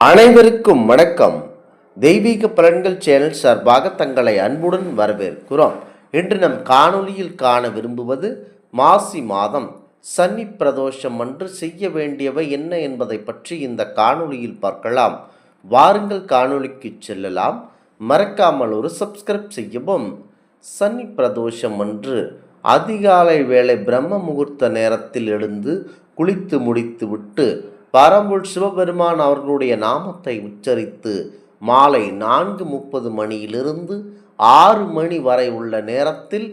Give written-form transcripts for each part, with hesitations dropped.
அனைவருக்கும் வணக்கம். தெய்வீக பலன்கள் சேனல் சார்பாக தங்களை அன்புடன் வரவேற்கிறோம். இன்று நம் காணொளியில் காண விரும்புவது மாசி மாதம் சனி பிரதோஷம் அன்று செய்ய வேண்டியவை என்ன என்பதை பற்றி இந்த காணொளியில் பார்க்கலாம். வாருங்கள் காணொளிக்கு செல்லலாம். மறக்காமல் ஒரு சப்ஸ்கிரைப் செய்யவும். சனி பிரதோஷம் அன்று அதிகாலை வேளை பிரம்ம முகூர்த்த நேரத்தில் எழுந்து குளித்து முடித்து விட்டு பரம்பொருள் சிவபெருமான் அவர்களுடைய நாமத்தை உச்சரித்து மாலை 4:30 மணியிலிருந்து 6 மணி வரை உள்ள நேரத்தில்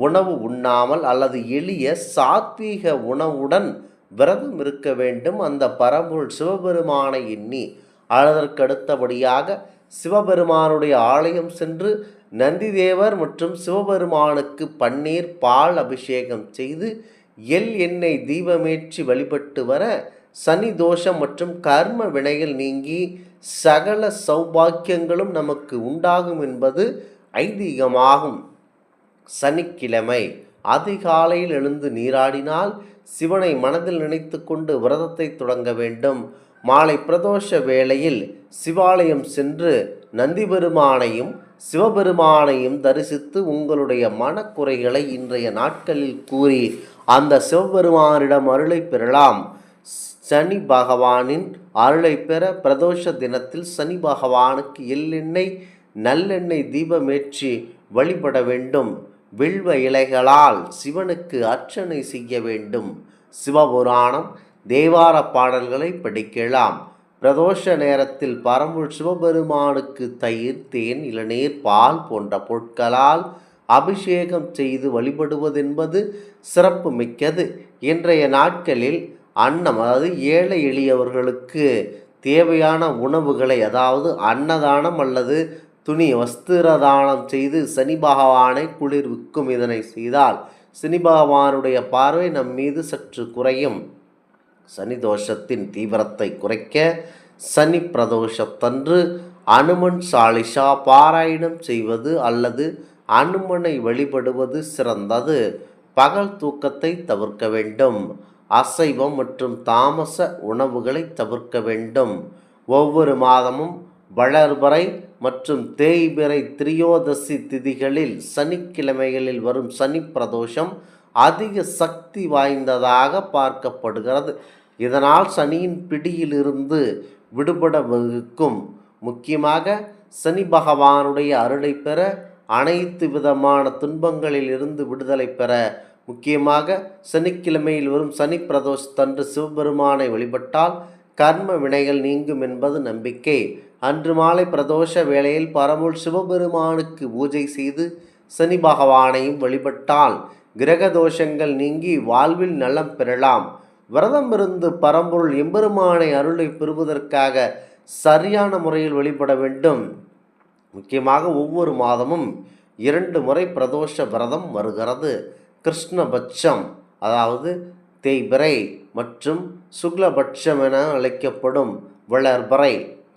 உணவு உண்ணாமல் அல்லது எளிய சாத்வீக உணவுடன் விரதம் இருக்க வேண்டும். அந்த பரம்பொருள் சிவபெருமானை எண்ணி அதற்கடுத்தபடியாக சிவபெருமானுடைய ஆலயம் சென்று நந்திதேவர் மற்றும் சிவபெருமானுக்கு பன்னீர் பால் அபிஷேகம் செய்து எண்ணெய் தீபமேற்றி வழிபட்டு வர சனி தோஷம் மற்றும் கர்ம வினைகள் நீங்கி சகல சௌபாக்கியங்களும் நமக்கு உண்டாகும் என்பது ஐதீகமாகும். சனிக்கிழமை அதிகாலையில் எழுந்து நீராடினால் சிவனை மனதில் நினைத்து கொண்டு விரதத்தை தொடங்க வேண்டும். மாலை பிரதோஷ வேளையில் சிவாலயம் சென்று நந்தி பெருமானையும் சிவபெருமானையும் தரிசித்து உங்களுடைய மனக்குறைகளை இன்றைய நாட்களில் கூறி அந்த சிவபெருமானிடம் அருளை பெறலாம். சனி பகவானின் அருளை பெற பிரதோஷ தினத்தில் சனி பகவானுக்கு எள்ளெண்ணெய் நல்லெண்ணெய் தீபமேற்றி வழிபட வேண்டும். வில்வ இலைகளால் சிவனுக்கு அர்ச்சனை செய்ய வேண்டும். சிவபுராணம் தேவார பாடல்களை படிக்கலாம். பிரதோஷ நேரத்தில் பரம்பொருள் சிவபெருமானுக்கு தயிர், தேன், இளநீர், பால் போன்ற பொருட்களால் அபிஷேகம் செய்து வழிபடுவதென்பது சிறப்பு மிக்கது. இன்றைய நாட்களில் அன்னம், அதாவது ஏழை எளியவர்களுக்கு தேவையான உணவுகளை, அதாவது அன்னதானம் அல்லது துணி வஸ்திர தானம் செய்து சனி பகவானை குளிர்விக்கும். இதனை செய்தால் சனி பகவானுடைய பார்வை நம் மீது சற்று குறையும். சனி தோஷத்தின் தீவிரத்தை குறைக்க சனி பிரதோஷத்தன்று அனுமன் சாலிஷா பாராயணம் செய்வது அல்லது அனுமனை வழிபடுவது சிறந்தது. பகல் தூக்கத்தை தவிர்க்க வேண்டும். அசைவம் மற்றும் தாமச உணவுகளை தவிர்க்க வேண்டும். ஒவ்வொரு மாதமும் வளர்பறை மற்றும் தேய்பிறை திரியோதசி திதிகளில் சனிக்கிழமைகளில் வரும் சனி பிரதோஷம் அதிக சக்தி வாய்ந்ததாக பார்க்கப்படுகிறது. இதனால் சனியின் பிடியிலிருந்து விடுபட வகுக்கும். முக்கியமாக சனி பகவானுடைய அருளை பெற, அனைத்து விதமான துன்பங்களில் இருந்து விடுதலை பெற, முக்கியமாக சனிக்கிழமையில் வரும் சனி பிரதோஷத்தன்று சிவபெருமானை வழிபட்டால் கர்ம வினைகள் நீங்கும் என்பது நம்பிக்கை. அன்று மாலை பிரதோஷ வேளையில் பரம்பொருள் சிவபெருமானுக்கு பூஜை செய்து சனி பகவானையும் வழிபட்டால் கிரக தோஷங்கள் நீங்கி வாழ்வில் நலம் பெறலாம். விரதம் இருந்து பரம்பொருள் எம்பெருமானை அருளை பெறுவதற்காக சரியான முறையில் வழிபட வேண்டும். முக்கியமாக ஒவ்வொரு மாதமும் 2 முறை பிரதோஷ விரதம் வருகிறது. கிருஷ்ணபட்சம், அதாவது தேய்பிறை மற்றும் சுக்லபட்சம் என அழைக்கப்படும் வளர்பிறை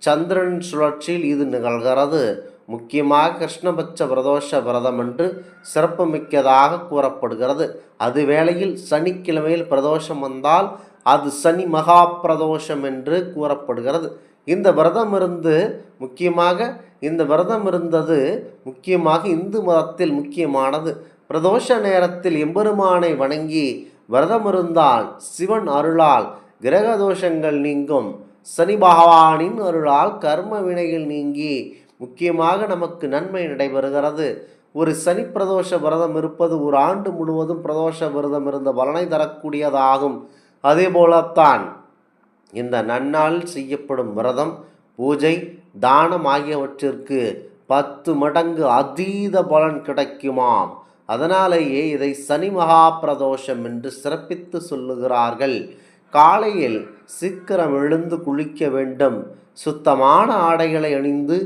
சந்திரன் சுழற்சியில் இது நிகழ்கிறது. முக்கியமாக கிருஷ்ணபட்ச பிரதோஷ விரதம் என்று சிறப்புமிக்கதாக கூறப்படுகிறது. அது வேளையில் சனிக்கிழமையில் பிரதோஷம் வந்தால் அது சனி மகா பிரதோஷம் என்று கூறப்படுகிறது. இந்த விரதம் இருந்தது முக்கியமாக இந்து மதத்தில் முக்கியமானது. பிரதோஷ நேரத்தில் எம்பெருமானை வணங்கி விரதம் இருந்தால் சிவன் அருளால் கிரக தோஷங்கள் நீங்கும். சனி பகவானின் அருளால் கர்ம வினைகள் நீங்கி முக்கியமாக நமக்கு நன்மை நடைபெறுகிறது. ஒரு சனி பிரதோஷ விரதம் இருப்பது ஒரு ஆண்டு முழுவதும் பிரதோஷ விரதம் இருந்த பலனை தரக்கூடியதாகும். அதே போலத்தான் இந்த நன்னாளில் செய்யப்படும் விரதம், பூஜை, தானம் ஆகியவற்றிற்கு 10 மடங்கு அதீத பலன் கிடைக்குமாம். அதனாலேயே இதை சனி மகா பிரதோஷம் என்று சிறப்பித்து சொல்லுகிறார்கள். காலையில் சீக்கிரம் எழுந்து குளிக்க வேண்டும். சுத்தமான ஆடைகளை அணிந்து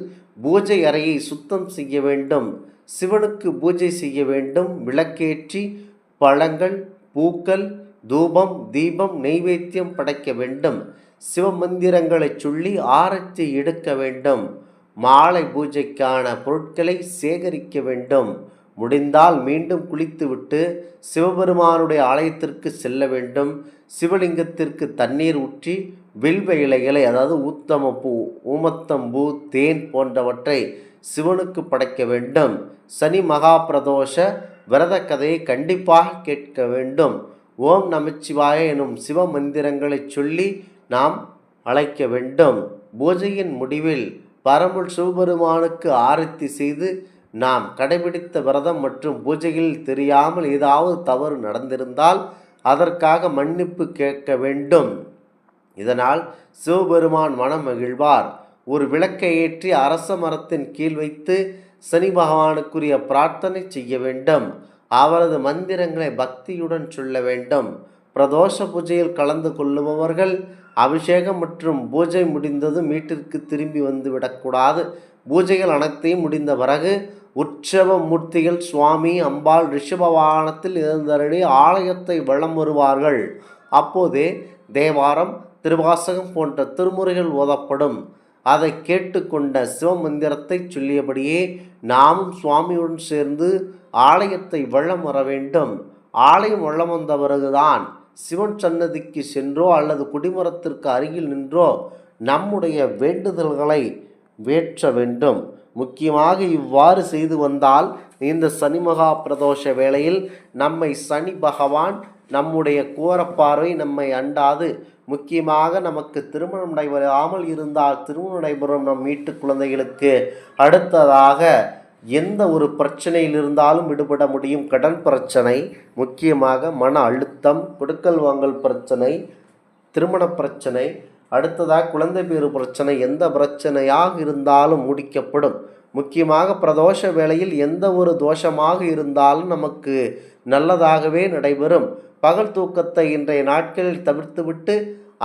பூஜை அறையை சுத்தம் செய்ய வேண்டும். சிவனுக்கு பூஜை செய்ய வேண்டும். விளக்கேற்றி பழங்கள், பூக்கள், தூபம், தீபம், நெய்வேத்தியம் படைக்க வேண்டும். சிவமந்திரங்களை சொல்லி ஆரத்தி எடுக்க வேண்டும். மாலை பூஜைக்கான பொருட்களை சேகரிக்க வேண்டும். முடிந்தால் மீண்டும் குளித்துவிட்டு சிவபெருமானுடைய ஆலயத்திற்கு செல்ல வேண்டும். சிவலிங்கத்திற்கு தண்ணீர் ஊற்றி வில்வ இலைகளை, அதாவது ஊத்தமப்பூ, ஊமத்தம்பூ, தேன் போன்றவற்றை சிவனுக்கு படைக்க வேண்டும். சனி மகா பிரதோஷ விரத கதையை கண்டிப்பாக கேட்க வேண்டும். ஓம் நமச்சிவாய எனும் சிவ மந்திரங்களை சொல்லி நாம் அழைக்க வேண்டும். பூஜையின் முடிவில் பரம்பொருள் சிவபெருமானுக்கு ஆரத்தி செய்து நாம் கடைபிடித்த விரதம் மற்றும் பூஜைகளில் தெரியாமல் ஏதாவது தவறு நடந்திருந்தால் அதற்காக மன்னிப்பு கேட்க வேண்டும். இதனால் சிவபெருமான் மனம் மகிழ்வார். ஒரு விளக்கை ஏற்றி அரச மரத்தின் கீழ் வைத்து சனி பகவானுக்குரிய பிரார்த்தனை செய்ய வேண்டும். அவரது மந்திரங்களை பக்தியுடன் சொல்ல வேண்டும். பிரதோஷ பூஜையில் கலந்து கொள்ளுபவர்கள் அபிஷேகம் மற்றும் பூஜை முடிந்ததும் வீட்டிற்கு திரும்பி வந்து விடக்கூடாது. பூஜைகள் அனைத்தையும் முடிந்த பிறகு உற்சவ மூர்த்திகள் சுவாமி, அம்பாள் ரிஷப வாகனத்தில் இருந்தருளி ஆலயத்தை வலம் வருவார்கள். அப்போதே தேவாரம், திருவாசகம் போன்ற திருமுறைகள் ஓதப்படும். அதை கேட்டுக்கொண்ட சிவமந்திரத்தை சொல்லியபடியே நாமும் சுவாமியுடன் சேர்ந்து ஆலயத்தை வலம் வர வேண்டும். ஆலயம் வலம் வந்த பிறகுதான் சிவன் சன்னதிக்கு சென்றோ அல்லது குடிமரத்திற்கு அருகில் நின்றோ நம்முடைய வேண்டுதல்களை வேற்ற வேண்டும். முக்கியமாக இவ்வாறு செய்து வந்தால் இந்த சனி மகா பிரதோஷ வேளையில் நம்மை சனி பகவான் நம்முடைய கோரப்பார்வை நம்மை அண்டாது. முக்கியமாக நமக்கு திருமணம் நடைபெறாமல் இருந்தால் திருமணம் நடைபெறும் நம் வீட்டு குழந்தைகளுக்கு. அடுத்ததாக எந்த ஒரு பிரச்சனையில் இருந்தாலும் விடுபட முடியும். கடன் பிரச்சனை, முக்கியமாக மன அழுத்தம், கொடுக்கல் வாங்கல் பிரச்சனை, திருமண பிரச்சனை, அடுத்ததாக குழந்தை பேறு பிரச்சனை, எந்த பிரச்சனையாக இருந்தாலும் முடிக்கப்படும். முக்கியமாக பிரதோஷ வேளையில் எந்த ஒரு தோஷமாக இருந்தாலும் நமக்கு நல்லதாகவே நடைபெறும். பகல் தூக்கத்தை இன்றைய நாட்களில் தவிர்த்துவிட்டு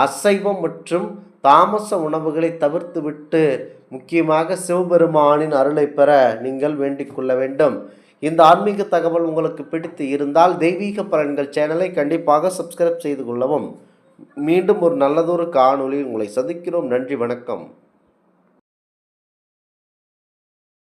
அசைவம் மற்றும் தாமச உணவுகளை தவிர்த்துவிட்டு முக்கியமாக சிவபெருமானின் அருளை பெற நீங்கள் வேண்டிக் கொள்ள வேண்டும். இந்த ஆன்மீக தகவல் உங்களுக்கு பிடித்து இருந்தால் தெய்வீக பலன்கள் சேனலை கண்டிப்பாக சப்ஸ்கிரைப் செய்து கொள்ளவும். மீண்டும் ஒரு நல்லதொரு காணொளியில் உங்களை சந்திக்கிறோம். நன்றி, வணக்கம்.